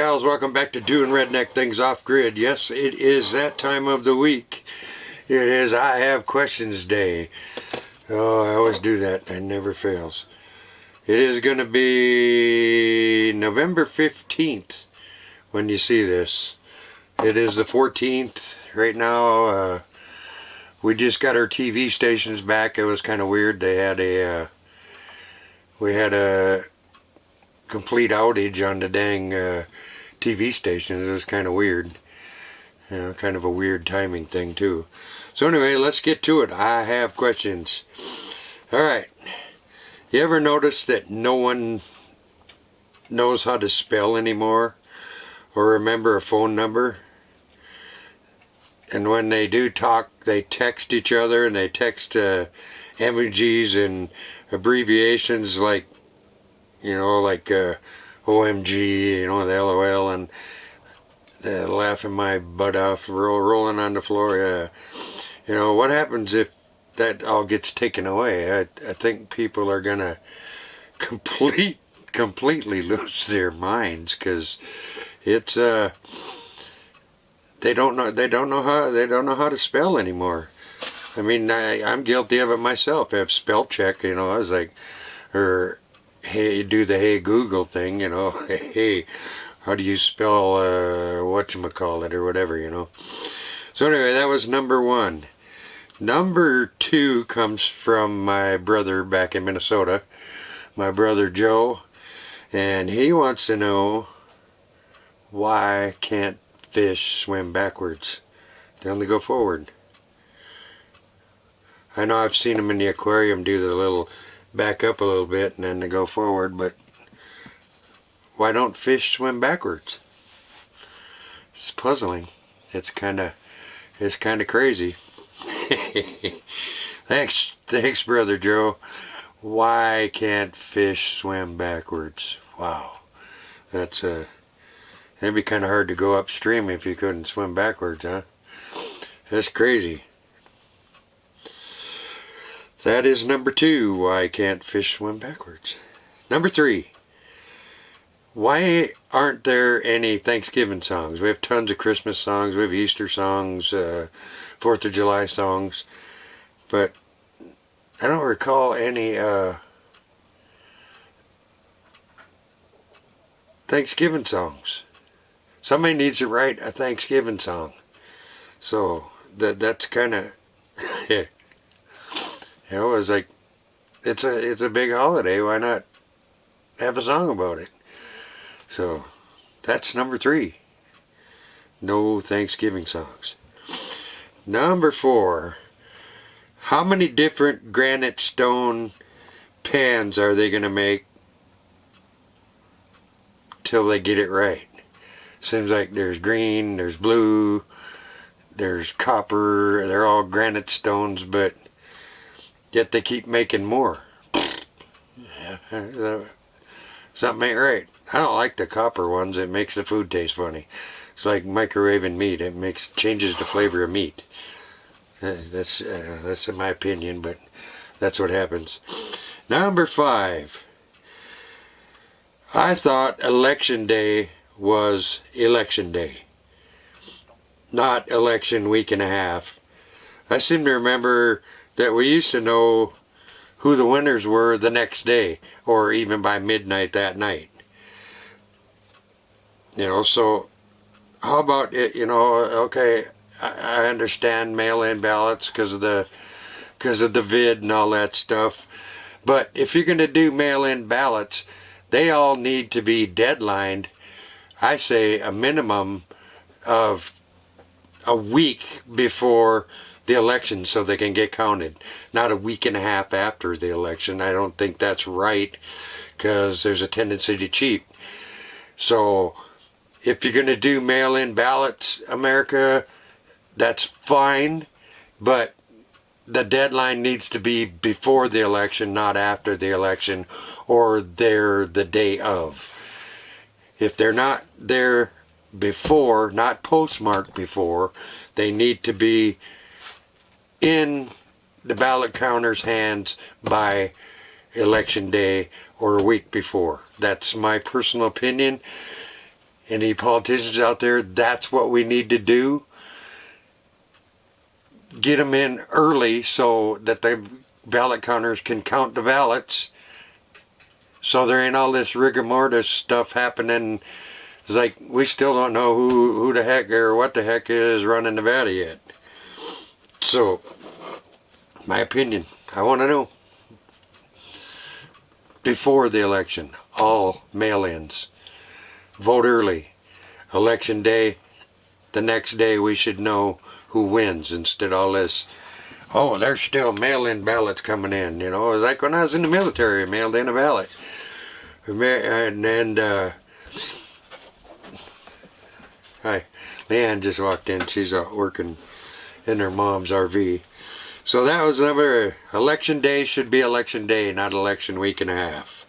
gals, welcome back to Doing Redneck Things Off Grid. Yes, it is that time of the week. It is I Have Questions Day. Oh, I always do that. It never fails. It is going to be November 15th when you see this. It is the 14th right now. We just got our TV stations back. It was kind of weird. They had we had a complete outage on the dang TV stations. It was kind of weird. You know, kind of a weird timing thing too. So anyway, let's get to it. I have questions. Alright. You ever notice that no one knows how to spell anymore? Or remember a phone number? And when they do talk, they text each other, and they text emojis and abbreviations like, you know, like OMG, you know, the LOL, and laughing my butt off, rolling on the floor. You know, what happens if that all gets taken away? I think people are gonna completely lose their minds, because it's they don't know how to spell anymore. I mean, I'm guilty of it myself. I have spell check, you know. I was like, or hey, do the hey Google thing, you know. Hey, how do you spell whatchamacallit or whatever, you know. So anyway, that was number one. Number two comes from my brother back in Minnesota, my brother Joe, and he wants to know, why can't fish swim backwards? They only go forward. I know I've seen them in the aquarium do the little back up a little bit and then they go forward, but why don't fish swim backwards? It's puzzling. It's kind of crazy. Thanks, brother Joe. Why can't fish swim backwards? Wow, that'd be kind of hard to go upstream if you couldn't swim backwards, huh? That's crazy. That is number two. Why can't fish swim backwards? Number three. Why aren't there any Thanksgiving songs? We have tons of Christmas songs. We have Easter songs, 4th of July songs. But I don't recall any Thanksgiving songs. Somebody needs to write a Thanksgiving song. So that's kind of, you know, it's like, it's a big holiday. Why not have a song about it? So that's number three. No Thanksgiving songs. Number four. How many different granite stone pans are they going to make till they get it right? Seems like there's green, there's blue, there's copper, they're all granite stones, but yet they keep making more. Something ain't right. I don't like the copper ones. It makes the food taste funny. It's like microwaving meat. It changes the flavor of meat. That's in my opinion, but that's what happens. Number five. I thought election day was election day, not election week and a half. I seem to remember that we used to know who the winners were the next day, or even by midnight that night. You know, so how about it, you know, okay, I understand mail-in ballots because of the vid and all that stuff, but if you're going to do mail-in ballots, they all need to be deadlined, I say a minimum of a week before the election so they can get counted, not a week and a half after the election. I don't think that's right, because there's a tendency to cheat. So if you're going to do mail-in ballots, America, that's fine, but the deadline needs to be before the election, not after the election, or there the day of. If they're not there before, not postmarked before, they need to be in the ballot counter's hands by election day or a week before. That's my personal opinion. any politicians out there, that's what we need to do. Get them in early so that the ballot counters can count the ballots, so there ain't all this rigor mortis stuff happening. It's like we still don't know who the heck or what the heck is running Nevada yet. So, my opinion, I want to know. Before the election, all mail-ins. Vote early. Election day, the next day we should know who wins instead of all this, oh, there's still mail-in ballots coming in. You know, it was like when I was in the military, I mailed in a ballot. And hi, Leanne just walked in. She's out working in her mom's RV. So that was number, election day should be election day, not election week and a half.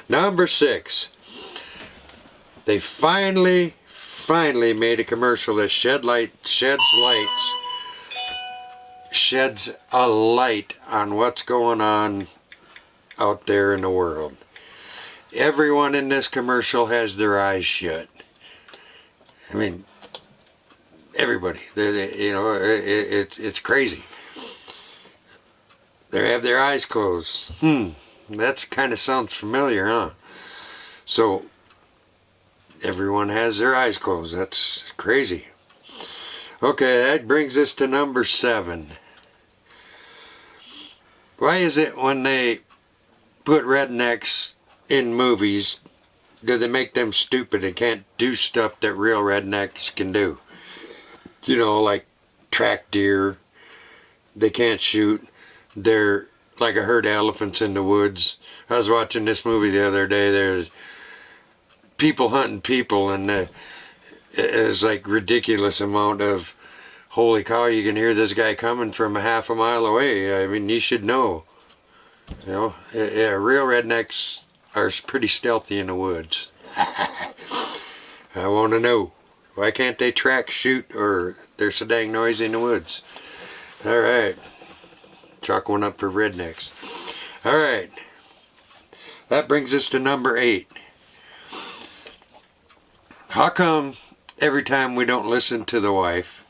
Number 6, they finally made a commercial that sheds a light on what's going on out there in the world. Everyone in this commercial has their eyes shut. I mean, everybody. You know, it's crazy. They have their eyes closed. That kind of sounds familiar, huh? So, everyone has their eyes closed. That's crazy. Okay, that brings us to number 7. Why is it when they put rednecks in movies, do they make them stupid and can't do stuff that real rednecks can do? You know, like track deer. They can't shoot. They're like a herd of elephants in the woods. I was watching this movie the other day. There's people hunting people, and it's like ridiculous amount of, holy cow, you can hear this guy coming from a half a mile away. I mean, you should know. You know, yeah, real rednecks are pretty stealthy in the woods. I want to know, why can't they track, shoot, or they're so dang noisy in the woods? All right. Chalk one up for rednecks. All right. That brings us to number 8. How come every time we don't listen to the wife,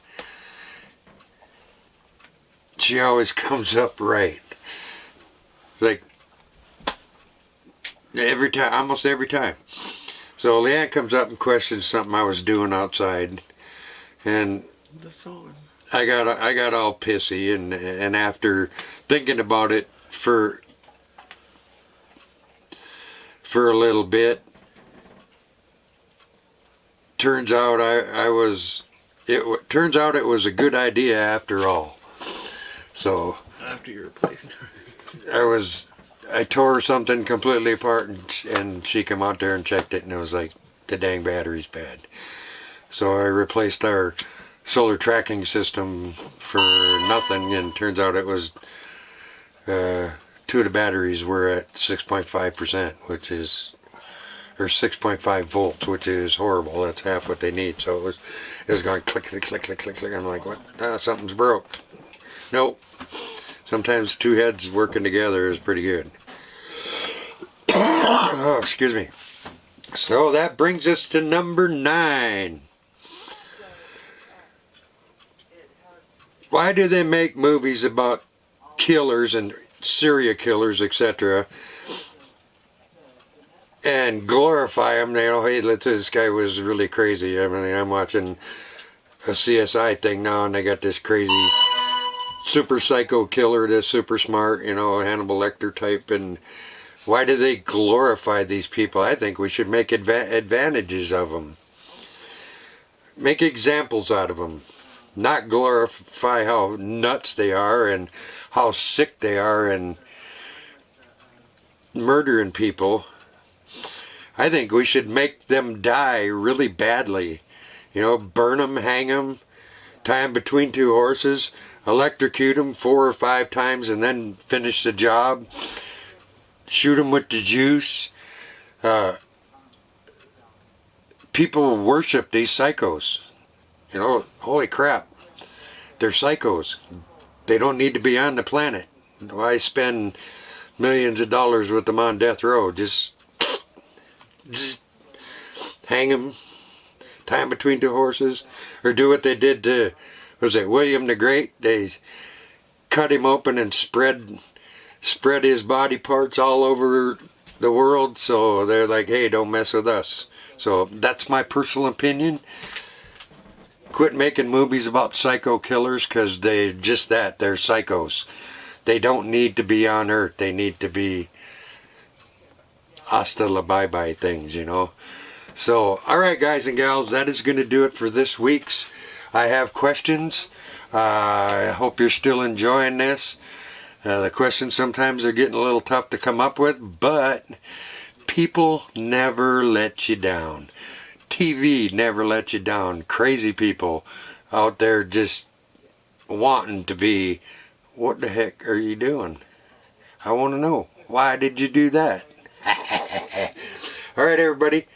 she always comes up right? Like, every time, almost every time. So Leanne comes up and questions something I was doing outside, and the song. I got all pissy, and after thinking about it for a little bit, turns out turns out it was a good idea after all. So after you replaced I tore something completely apart, and she came out there and checked it, and it was like, the dang battery's bad. So I replaced our solar tracking system for nothing, and turns out it was 2 of the batteries were at 6.5%, which is, or 6.5 volts, which is horrible. That's half what they need. So it was going click, click, click, click, click, click. I'm like, what? Something's broke. Nope. Sometimes 2 heads working together is pretty good. Oh, excuse me. So that brings us to number 9. Why do they make movies about killers and serial killers, etc., and glorify them? You know, hey, this guy was really crazy. I mean, I'm watching a CSI thing now, and they got this crazy super psycho killer that's super smart, you know, Hannibal Lecter type. And why do they glorify these people? I think we should make advantages of them. Make examples out of them. Not glorify how nuts they are and how sick they are and murdering people. I think we should make them die really badly. You know, burn them, hang them, tie them between 2 horses, electrocute them 4 or 5 times, and then finish the job. Shoot them with the juice. People worship these psychos. You know, holy crap. They're psychos. They don't need to be on the planet. Why spend millions of dollars with them on death row? Just hang them, tie him between two horses, or do what they did to, was it William the Great? They cut him open and spread his body parts all over the world, so they're like, hey, don't mess with us. So that's my personal opinion. Quit making movies about psycho killers, because they're just that, they're psychos. They don't need to be on Earth. They need to be hasta la bye-bye things, you know. So, alright guys and gals, that is going to do it for this week's. I have questions. I hope you're still enjoying this. The questions sometimes are getting a little tough to come up with, but people never let you down. TV never let you down. Crazy people out there just wanting to be, what the heck are you doing? I want to know. Why did you do that? Alright everybody,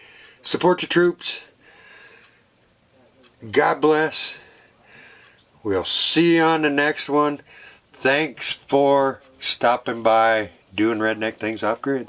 support your troops. God bless. We'll see you on the next one. Thanks for stopping by, doing redneck things off grid.